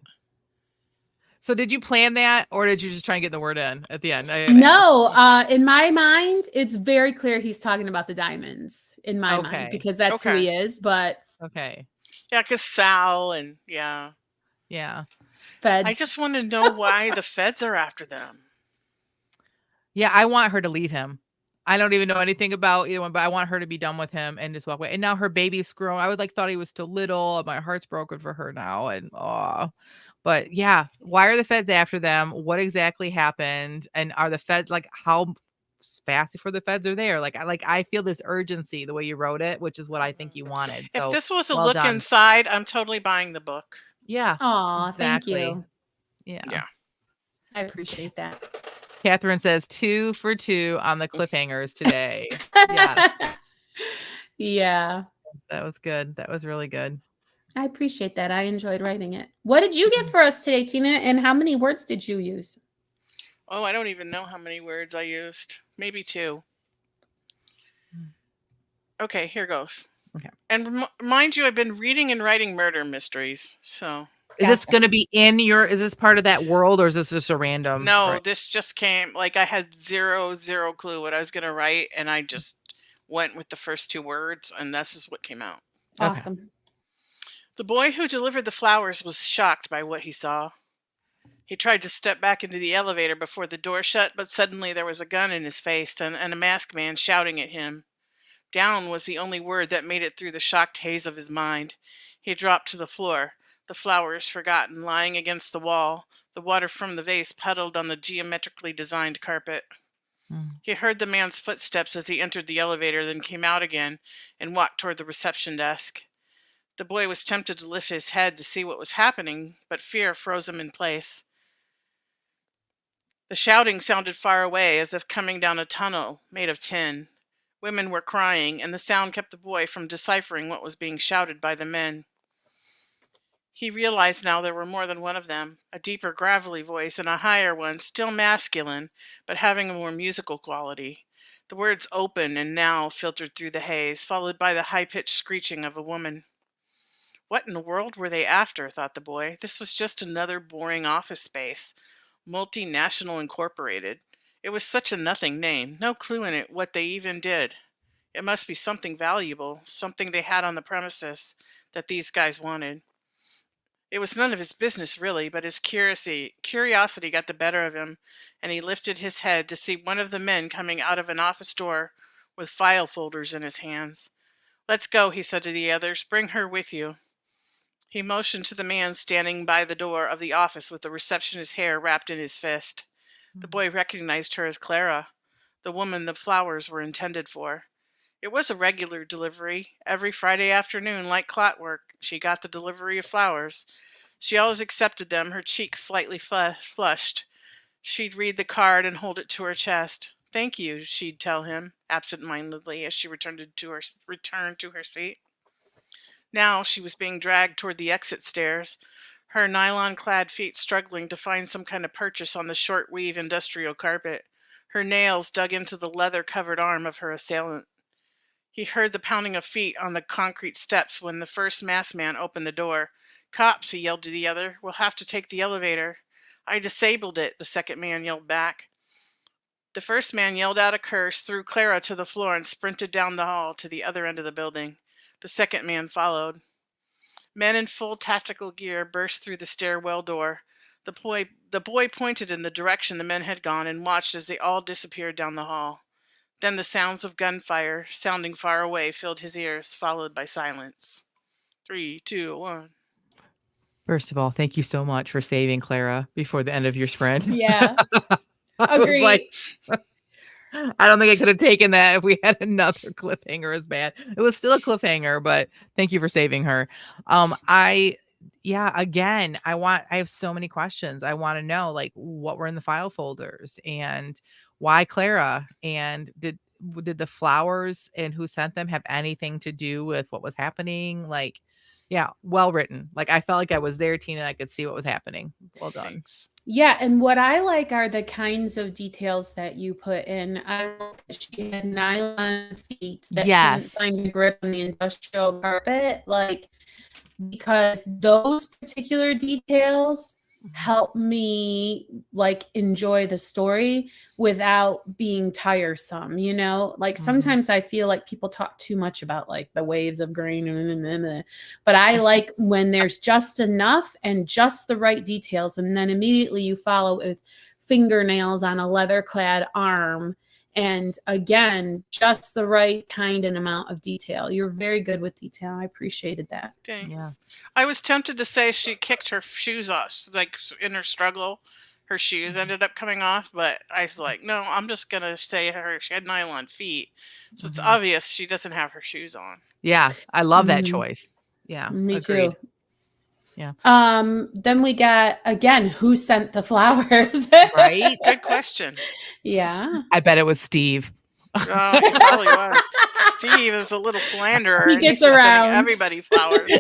So did you plan that, or did you just try and get the word in at the end? I gotta ask. No, in my mind, it's very clear he's talking about the diamonds in my mind Okay. because that's who Okay. he is. But Okay. Yeah, because Sal and yeah. Yeah. I feds. just want to know why the feds are after them. Yeah, I want her to leave him. I don't even know anything about either one, but I want her to be done with him and just walk away. And now her baby's grown. I would like thought he was still little. My heart's broken for her now. And But yeah, why are the feds after them? What exactly happened? And are the feds like how fast before the feds are there? I feel this urgency the way you wrote it, which is what I think you wanted. If So this was a well look done. inside, I'm totally buying the book. Yeah, Aw, thank exactly. you. Yeah. Yeah. I appreciate that. Catherine says 2 for 2 on the cliffhangers today. Yes, Yeah, that was good. That was really good. I appreciate that. I enjoyed writing it. What did you get for us today, Tina? And how many words did you use? Oh, I don't even know how many words I used. Maybe 2. Okay, here goes. Okay. And mind you, I've been reading and writing murder mysteries. So, Is this Gotcha. gonna be is this part of that world or is this just a random no, right? this just came. Like, I had zero clue what I was going to write. And I just went with the first 2 words. And this is what came out. Okay. Awesome. The boy who delivered the flowers was shocked by what he saw. He tried to step back into the elevator before the door shut, but suddenly there was a gun in his face and a masked man shouting at him. Down was the only word that made it through the shocked haze of his mind. He dropped to the floor, the flowers forgotten, lying against the wall, the water from the vase puddled on the geometrically designed carpet. Mm. He heard the man's footsteps as he entered the elevator, then came out again and walked toward the reception desk. The boy was tempted to lift his head to see what was happening, but fear froze him in place. The shouting sounded far away, as if coming down a tunnel made of tin. Women were crying, and the sound kept the boy from deciphering what was being shouted by the men. He realized now there were more than one of them, a deeper gravelly voice and a higher one, still masculine, but having a more musical quality. The words open and now filtered through the haze, followed by the high-pitched screeching of a woman. What in the world were they after, thought the boy. This was just another boring office space. Multinational Incorporated. It was such a nothing name. No clue in it what they even did. It must be something valuable, something they had on the premises that these guys wanted. It was none of his business, really, but his curiosity got the better of him, and he lifted his head to see one of the men coming out of an office door with file folders in his hands. "Let's go," he said to the others. "Bring her with you." He motioned to the man standing by the door of the office with the receptionist's hair wrapped in his fist. The boy recognized her as Clara, the woman the flowers were intended for. It was a regular delivery. Every Friday afternoon, like clockwork, she got the delivery of flowers. She always accepted them, her cheeks slightly flushed. She'd read the card and hold it to her chest. "Thank you," she'd tell him, absent-mindedly, as she returned to her seat. Now she was being dragged toward the exit stairs, her nylon-clad feet struggling to find some kind of purchase on the short-weave industrial carpet, her nails dug into the leather-covered arm of her assailant. He heard the pounding of feet on the concrete steps when the first masked man opened the door. "Cops," he yelled to the other. "We'll have to take the elevator." "I disabled it," the second man yelled back. The first man yelled out a curse, threw Clara to the floor, and sprinted down the hall to the other end of the building. The second man followed. Men in full tactical gear burst through the stairwell door. The boy pointed in the direction the men had gone and watched as they all disappeared down the hall. Then the sounds of gunfire, sounding far away, filled his ears, followed by silence. 3, 2, 1. First of all, thank you so much for saving Clara before the end of your sprint. Yeah. I was like, Agree. I don't think I could have taken that if we had another cliffhanger as bad. It was still a cliffhanger, but thank you for saving her. Again, I have so many questions. I want to know like what were in the file folders and why Clara, and did the flowers and who sent them have anything to do with what was happening? Like, yeah, well written. Like I felt like I was there, Tina, and I could see what was happening. Well done. Thanks. Yeah, and what I like are the kinds of details that you put in. I like that she had nylon feet that couldn't find a grip on the industrial carpet, like because those particular details help me like enjoy the story without being tiresome, you know? Like sometimes I feel like people talk too much about like the waves of green, but I like when there's just enough and just the right details, and then immediately you follow with fingernails on a leather-clad arm And again, just the right kind and amount of detail. You're very good with detail. I appreciated that. Thanks. Yeah. I was tempted to say she kicked her shoes off, like in her struggle. Her shoes ended up coming off, but I was like, no, I'm just gonna say she had nylon feet, so it's obvious she doesn't have her shoes on. Yeah, I love that Mhm. choice. Yeah, Me agreed. too. Yeah. Then we got, again, who sent the flowers? Right? Good question. Yeah. I bet it was Steve. Oh, he probably was. Steve is a little philanderer, He and he's gets just sending around. everybody flowers.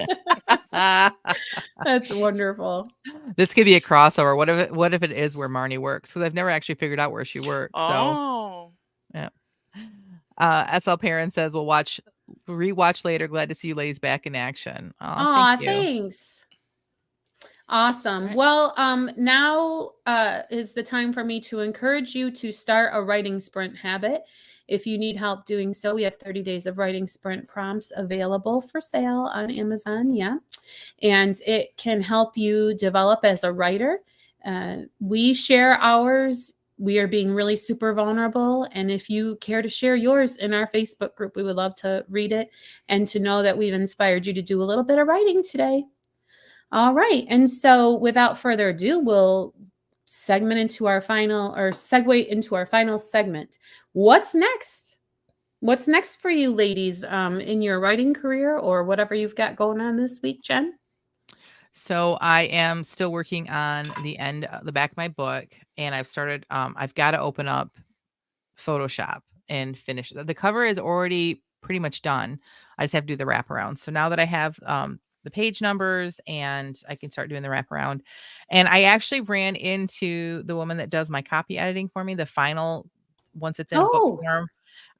That's wonderful. This could be a crossover. What if it is where Marnie works? Because I've never actually figured out where she works. So Oh, yeah. SL Parent says we'll rewatch later. Glad to see you ladies back in action. Oh, Aw, thank you. thanks. Awesome. Right. Well, now is the time for me to encourage you to start a writing sprint habit. If you need help doing so, we have 30 days of writing sprint prompts available for sale on Amazon. Yeah. And it can help you develop as a writer. We share ours. We are being really super vulnerable. And if you care to share yours in our Facebook group, we would love to read it and to know that we've inspired you to do a little bit of writing today. All right. And so without further ado, we'll segue into our final segment. What's next? What's next for you ladies in your writing career or whatever you've got going on this week, Jen? So I am still working on the back of my book, and I've started. I've got to open up Photoshop and finish. The cover is already pretty much done. I just have to do the wraparound. So now that I have the page numbers and I can start doing the wraparound, and I actually ran into the woman that does my copy editing for me. The final, once it's in book form.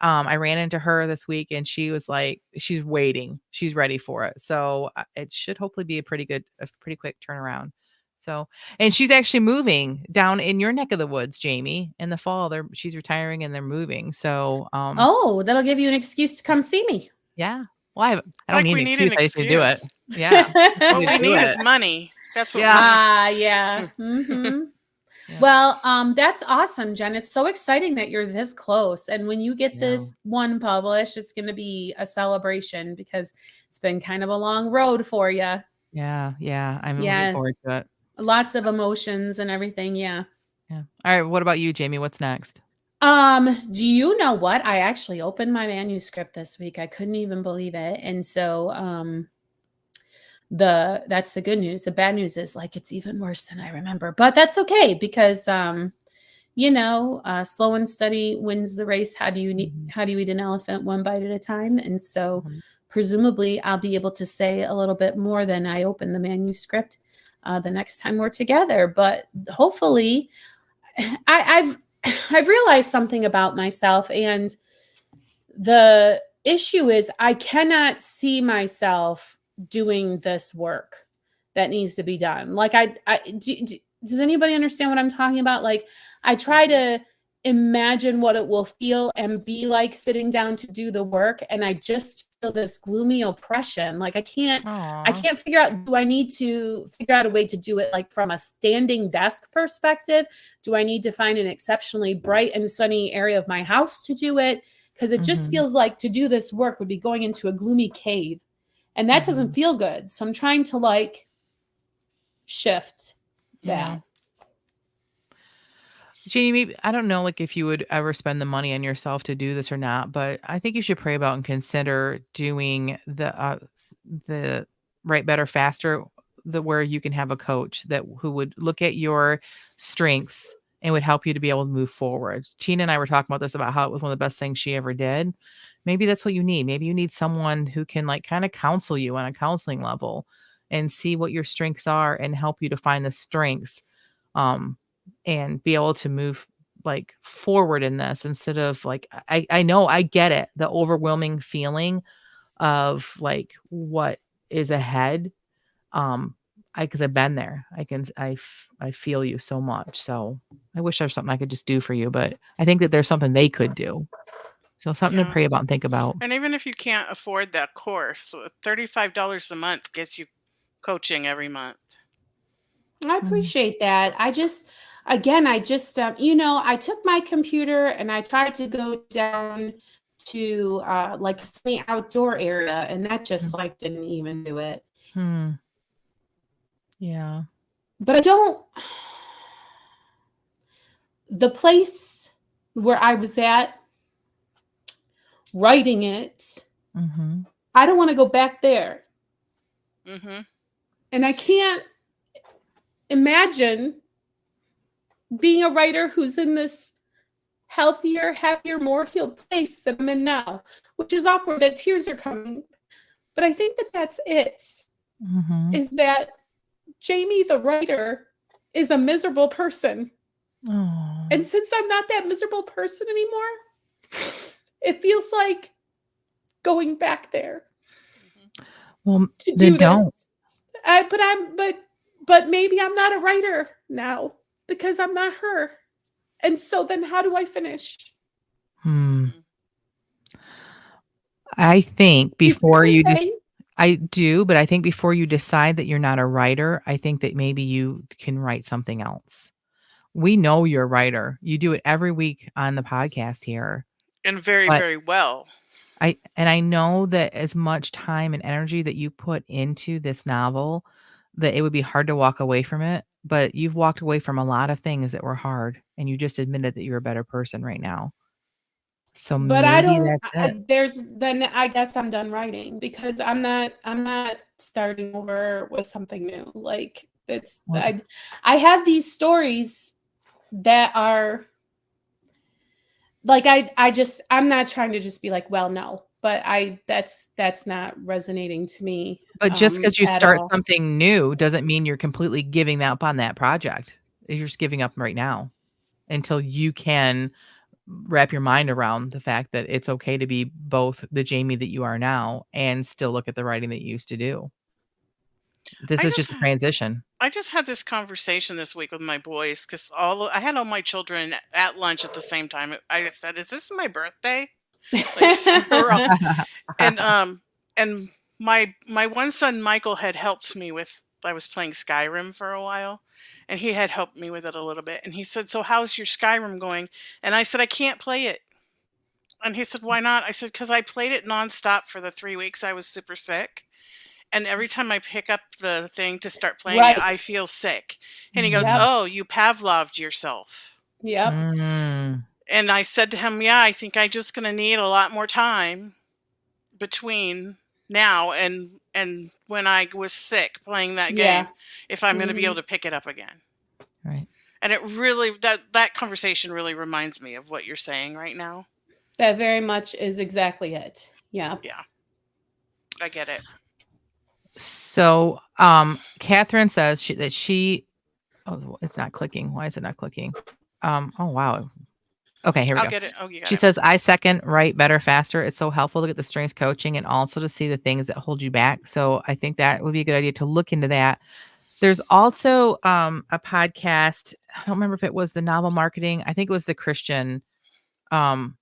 I ran into her this week and she was like, she's waiting. She's ready for it. So it should hopefully be a pretty quick turnaround. So, and she's actually moving down in your neck of the woods, Jamie, in the fall. She's retiring and they're moving. So, that'll give you an excuse to come see me. yeah. Well, I don't like need we an need excuse. an I just need to do it. excuse. Yeah. What we need is money. That's what Yeah. Yeah. Mm-hmm. Yeah. Well, that's awesome, Jen. It's so exciting that you're this close. And when you get this one published, it's going to be a celebration because it's been kind of a long road for you. Yeah. Yeah. I'm looking forward to it. Lots of emotions and everything. Yeah. Yeah. All right. What about you, Jamie? What's next? Do you know what? I actually opened my manuscript this week. I couldn't even believe it. And so, that's the good news. The bad news is like it's even worse than I remember, but that's okay because slow and steady wins the race. How do you eat an elephant one bite at a time? And so presumably I'll be able to say a little bit more than I open the manuscript the next time we're together. But hopefully I've realized something about myself, and the issue is I cannot see myself doing this work that needs to be done. Like does anybody understand what I'm talking about? Like I try to imagine what it will feel and be like sitting down to do the work, and I just feel this gloomy oppression. Like I can't figure out, do I need to figure out a way to do it like from a standing desk perspective? Do I need to find an exceptionally bright and sunny area of my house to do it? Because it just feels like to do this work would be going into a gloomy cave. And that doesn't feel good. So I'm trying to like shift that. Jamie, I don't know like if you would ever spend the money on yourself to do this or not, but I think you should pray about and consider doing the Write Better Faster, where you can have a coach who would look at your strengths and would help you to be able to move forward. Tina and I were talking about this, about how it was one of the best things she ever did. Maybe that's what you need. Maybe you need someone who can like kind of counsel you on a counseling level and see what your strengths are and help you to find the strengths. And be able to move like forward in this instead of like, I know I get it. The overwhelming feeling of like what is ahead. Cause I've been there. I feel you so much. So I wish there's something I could just do for you, but I think that there's something they could do. So something to pray about and think about. And even if you can't afford that course, $35 a month gets you coaching every month. I appreciate that. Again, I took my computer and I tried to go down to like a sunny outdoor area, and that just like didn't even do it. Yeah. But I don't. The place where I was at writing it, I don't want to go back there. And I can't imagine being a writer who's in this healthier, happier, more healed place that I'm in now, which is awkward that tears are coming. But I think that that's it, is that Jamie, the writer, is a miserable person. Oh. And since I'm not that miserable person anymore, it feels like going back there. Well, to then do don't. this. But maybe I'm not a writer now because I'm not her. And so then how do I finish? I think You see what before I'm you just saying? I do, but I think before you decide that you're not a writer, I think that maybe you can write something else. We know you're a writer. You do it every week on the podcast here. And very, But very well. I know that as much time and energy that you put into this novel, that it would be hard to walk away from it, but you've walked away from a lot of things that were hard, and you just admitted that you're a better person right now. So But I maybe don't that's it. then I guess I'm done writing because I'm not starting over with something new. Like Well, I have these stories that are like I'm not trying to just be like, well, no, but that's not resonating to me but just because you at start all. something new doesn't mean you're completely giving up on that project. You're just giving up right now until you can wrap your mind around the fact that it's okay to be both the Jamie that you are now and still look at the writing that you used to do. This I is just just a transition. I just had this conversation this week with my boys because I had all my children at lunch at the same time. I said, "Is this my birthday?" Like we're all, and and my one son Michael had helped me with. I was playing Skyrim for a while, and he had helped me with it a little bit. And he said, "So how's your Skyrim going?" And I said, "I can't play it." And he said, "Why not?" I said, "Because I played it nonstop for the 3 weeks I was super sick. And every time I pick up the thing to start playing it, I Right. feel sick." And he goes, Mhm. Yep. "Oh, you Pavloved yourself." Yep. Mm. And I said to him, "Yeah, I think I'm just going to need a lot more time between now and when I was sick playing that Yeah. game if I'm going to be able Mhm. to pick it up again." Right. And it really that conversation really reminds me of what you're saying right now. That very much is exactly it. Yeah. Yeah, I get it. So, Catherine says that she oh, it's not clicking. Why is it not clicking? Oh, wow. Okay, here we I'll go. get it. Oh, you got She it. says, "I second write better, faster. It's so helpful to get the strengths coaching and also to see the things that hold you back." So I think that would be a good idea to look into that. There's also a podcast. I don't remember if it was the novel marketing. I think it was the Christian um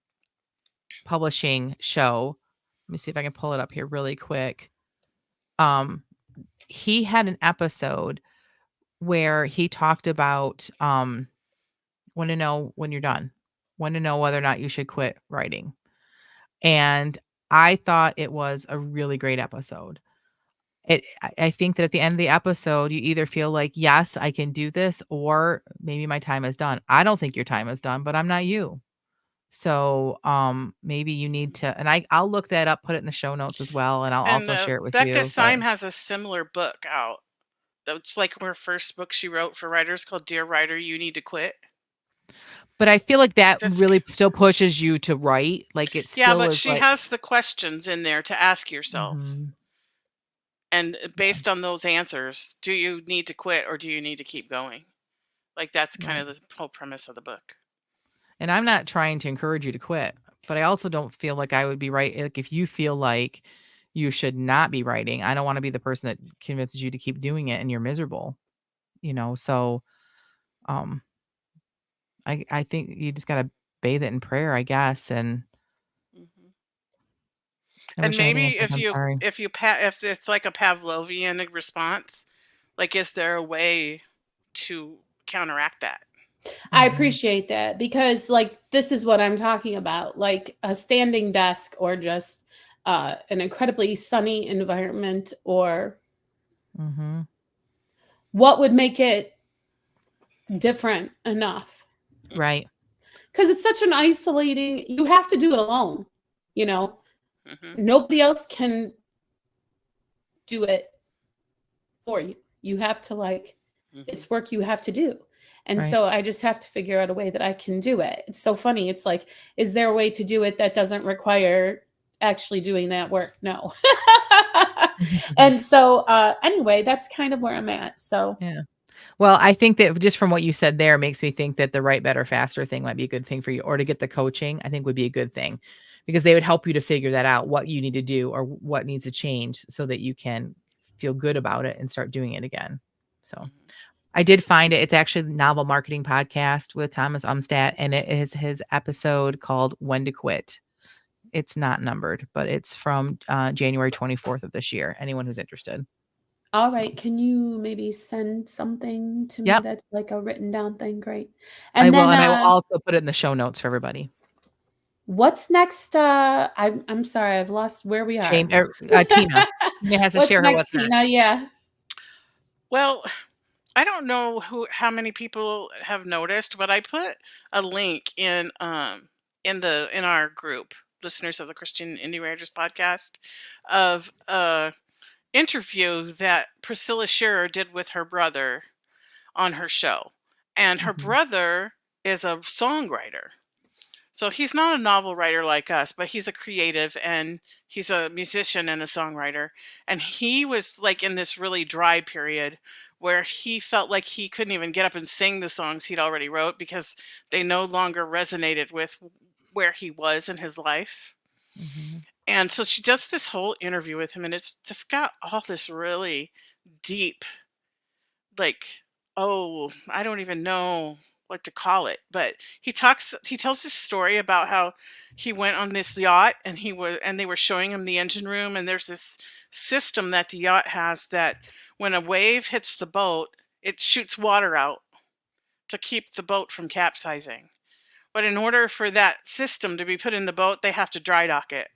publishing show. Let me see if I can pull it up here really quick. Um he had an episode where he talked about when to know when you're done, when to know whether or not you should quit writing. And I thought it was a really great episode. I think that at the end of the episode, you either feel like, yes, I can do this, or maybe my time is done. I don't think your time is done, but I'm not you. So maybe you need to, and I'll look that up, put it in the show notes as well, and I'll And also share it with Becca you. But Syme has a similar book out. That's like her first book she wrote for writers called "Dear Writer, You Need to Quit." I feel like that That's really still pushes you to write. Like it Yeah, still but is she like, has the questions in there to ask yourself. mhm, And yeah, based on those answers, do you need to quit or do you need to keep going? Like that's kind right. of the whole premise of the book. And I'm not trying to encourage you to quit, but I also don't feel like I would be right. Like if you feel like you should not be writing, I don't want to be the person that convinces you to keep doing it and you're miserable, So um I think you just gotta bathe it in prayer, I guess. And Mhm. I And wish I had maybe answers. I'm sorry. if it's like a Pavlovian response, like is there a way? to counteract that. I Mhm. appreciate that, because like this is what I'm talking about, like a standing desk or just an incredibly sunny environment, or Mhm. what would make it different enough, Right. because it's such an isolating, you have to do it alone, you know, Mm-hmm. nobody else can do it for you. You have to like, Mm-hmm. it's work you have to do. And Right. so I just have to figure out a way that I can do it. It's so funny. It's like, is there a way to do it that doesn't require actually doing that work? No. And so anyway, that's kind of where I'm at. So Yeah. Well, I think that just from what you said there makes me think that the right, better, faster thing might be a good thing for you, or to get the coaching, I think would be a good thing, because they would help you to figure that out, what you need to do or what needs to change so that you can feel good about it and start doing it again. So I did find it. It's actually the Novel Marketing Podcast with Thomas Umstattd, and it is his episode called When to Quit. It's not numbered, but it's from January 24th of this year. Anyone who's interested. all So, right, can you maybe send something to me yep, that's like a written down thing? Great. I And will. then And I will also put it in the show notes for everybody. what's next? I'm sorry, I've lost where we are. Shame, Tina. Tina has to What's share her next, what's Tina? next. Yeah. Well, I don't know how many people have noticed, but I put a link in our group, listeners of the Christian Indie Writers podcast, of a interview that Priscilla Shearer did with her brother on her show. And her Mhm, brother is a songwriter. So he's not a novel writer like us, but he's a creative and he's a musician and a songwriter. And he was like in this really dry period where he felt like he couldn't even get up and sing the songs he'd already wrote because they no longer resonated with where he was in his life. mhm, And so she does this whole interview with him, and it's just got all this really deep, like, oh, I don't even know what to call it, but he tells this story about how he went on this yacht and they were showing him the engine room, and there's this system that the yacht has that when a wave hits the boat, it shoots water out to keep the boat from capsizing. But in order for that system to be put in the boat, they have to dry dock it.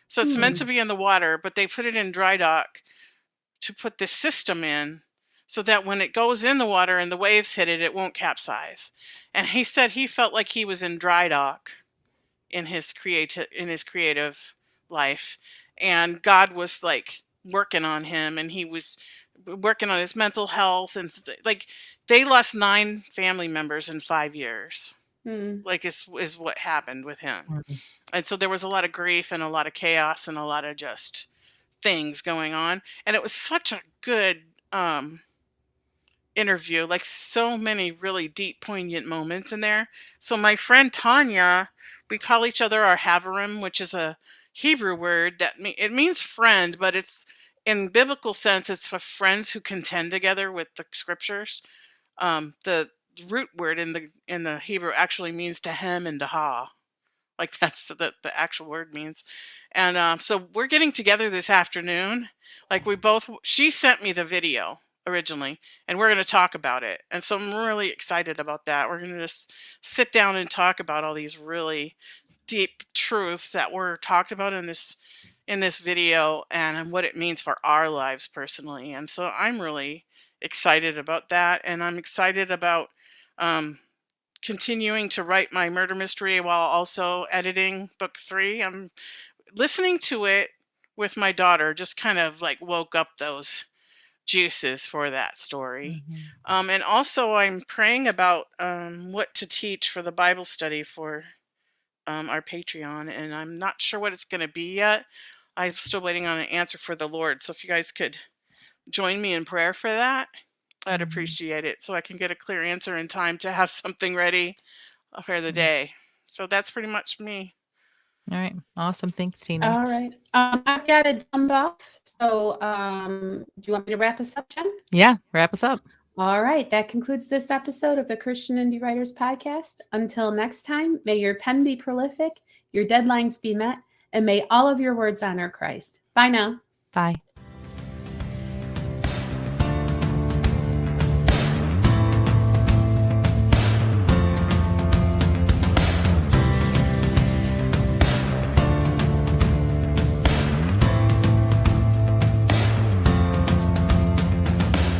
So it's meant to Hmm. be in the water, but they put it in dry dock to put this system in so that when it goes in the water and the waves hit it, it won't capsize. And he said he felt like he was in dry dock in his creative life, and God was like working on him, and he was working on his mental health, and like they lost 9 family members in 5 years. Hmm. Like is what happened with him. mhm, And so there was a lot of grief and a lot of chaos and a lot of just things going on, and it was such a good interview, like so many really deep, poignant moments in there. So my friend Tanya, we call each other our Havarim, which is a Hebrew word that it means friend, but it's in biblical sense, it's for friends who contend together with the scriptures. The root word in the Hebrew actually means to hem and to ha. Like that's the actual word means. And so we're getting together this afternoon. Like she sent me the video originally, and we're going to talk about it. And so I'm really excited about that. We're going to just sit down and talk about all these really deep truths that were talked about in this video and what it means for our lives personally. And so I'm really excited about that, and I'm excited about um, continuing to write my murder mystery while also editing book 3. I'm listening to it with my daughter, just kind of like woke up those juices for that story. mhm. And also, I'm praying about what to teach for the Bible study for our Patreon, and I'm not sure what it's going to be yet. I'm still waiting on an answer for the Lord. So if you guys could join me in prayer for that, I'd Mhm. appreciate it so I can get a clear answer in time to have something ready for the Mm. day. So that's pretty much me. All right. Awesome. Thanks, Tina. All right. I've got to jump off. So do you want me to wrap us up, Jen? Yeah. Wrap us up. All right. That concludes this episode of the Christian Indie Writers Podcast. Until next time, may your pen be prolific, your deadlines be met, and may all of your words honor Christ. Bye now. Bye.